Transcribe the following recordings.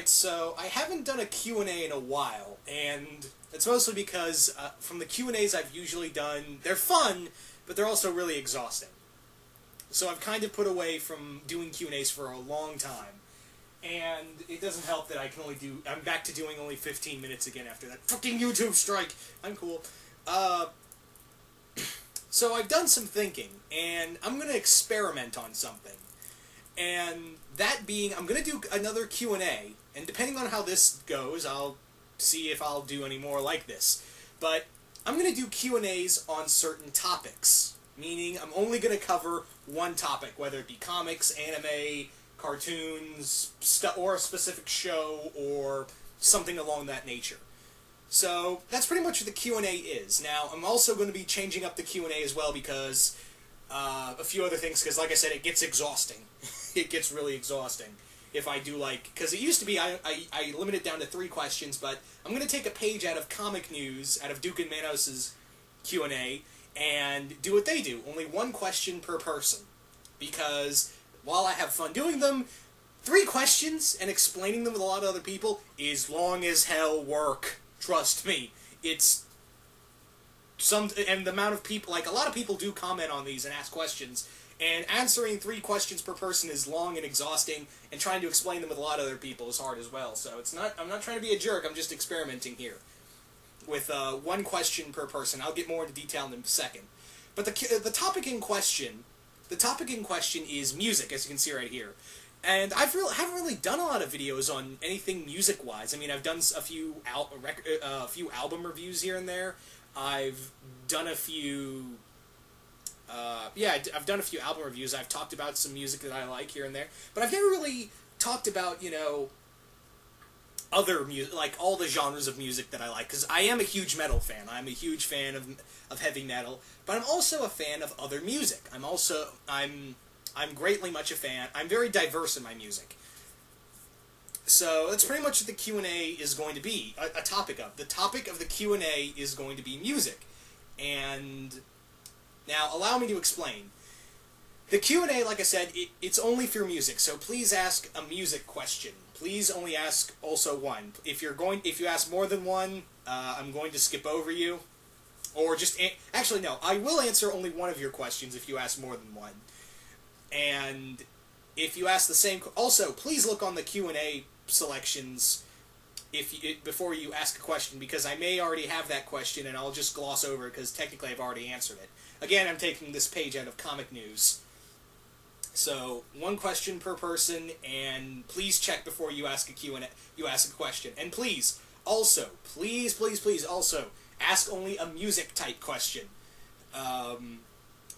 Alright, so I haven't done a Q&A in a while, and it's mostly because from the Q&As I've usually done, they're fun, but they're also really exhausting. So I've kind of put away from doing Q&As for a long time, and it doesn't help that I'm back to doing only 15 minutes again after that fucking YouTube strike. I'm cool. So I've done some thinking, and I'm going to experiment on something. And that being, I'm going to do another Q&A, and depending on how this goes, I'll see if I'll do any more like this. But I'm going to do Q&As on certain topics, meaning I'm only going to cover one topic, whether it be comics, anime, cartoons, or a specific show, or something along that nature. So that's pretty much what the Q&A is. Now, I'm also going to be changing up the Q&A as well because a few other things, because like I said, it gets exhausting. It gets really exhausting if I do because it used to be I limit it down to 3 questions, but I'm going to take a page out of comic news, out of Duke and Manos' Q&A, and do what they do, only 1 question per person. Because while I have fun doing them, 3 questions and explaining them with a lot of other people is long as hell work. Trust me. It's and the amount of people, a lot of people do comment on these and ask questions, and answering 3 questions per person is long and exhausting, and trying to explain them with a lot of other people is hard as well. So I'm not trying to be a jerk, I'm just experimenting here with 1 question per person. I'll get more into detail in a second. But the topic in question is music, as you can see right here. And I haven't really done a lot of videos on anything music-wise. I mean, I've done a few album reviews here and there. I've done a few... I've done a few album reviews. I've talked about some music that I like here and there. But I've never really talked about, other music, all the genres of music that I like. Because I am a huge metal fan. I'm a huge fan of heavy metal. But I'm also a fan of other music. I'm greatly much a fan. I'm very diverse in my music. So that's pretty much what the Q&A is going to be, a topic of. The topic of the Q&A is going to be music. And now, allow me to explain. The Q&A, like I said, it's only for music, so please ask a music question. Please only ask also 1. If you ask more than 1, I'm going to skip over you. Or just... Actually, no. I will answer only 1 of your questions if you ask more than 1. And if you ask the same... Also, please look on the Q&A selections before you ask a question, because I may already have that question and I'll just gloss over it because technically I've already answered it. Again, I'm taking this page out of comic news. So, 1 question per person, and please check before you ask a question. And please, also, please, also, ask only a music-type question.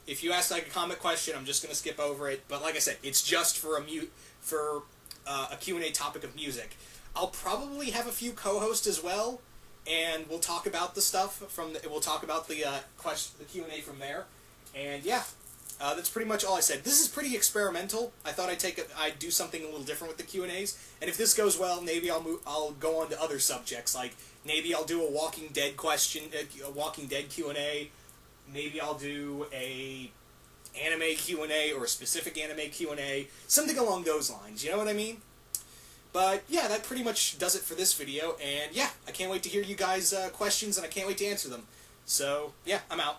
If you ask a comic question, I'm just going to skip over it. But like I said, it's just for a Q&A topic of music. I'll probably have a few co-hosts as well, and we'll talk about the stuff we'll talk about the Q&A from there. And yeah, that's pretty much all I said. This is pretty experimental. I thought I'd do something a little different with the Q&As. And if this goes well, maybe I'll go on to other subjects. Like maybe I'll do a Walking Dead Q&A. Maybe I'll do a anime Q&A or a specific anime Q&A. Something along those lines, you know what I mean? But yeah, that pretty much does it for this video, and yeah, I can't wait to hear you guys' questions, and I can't wait to answer them. So, yeah, I'm out.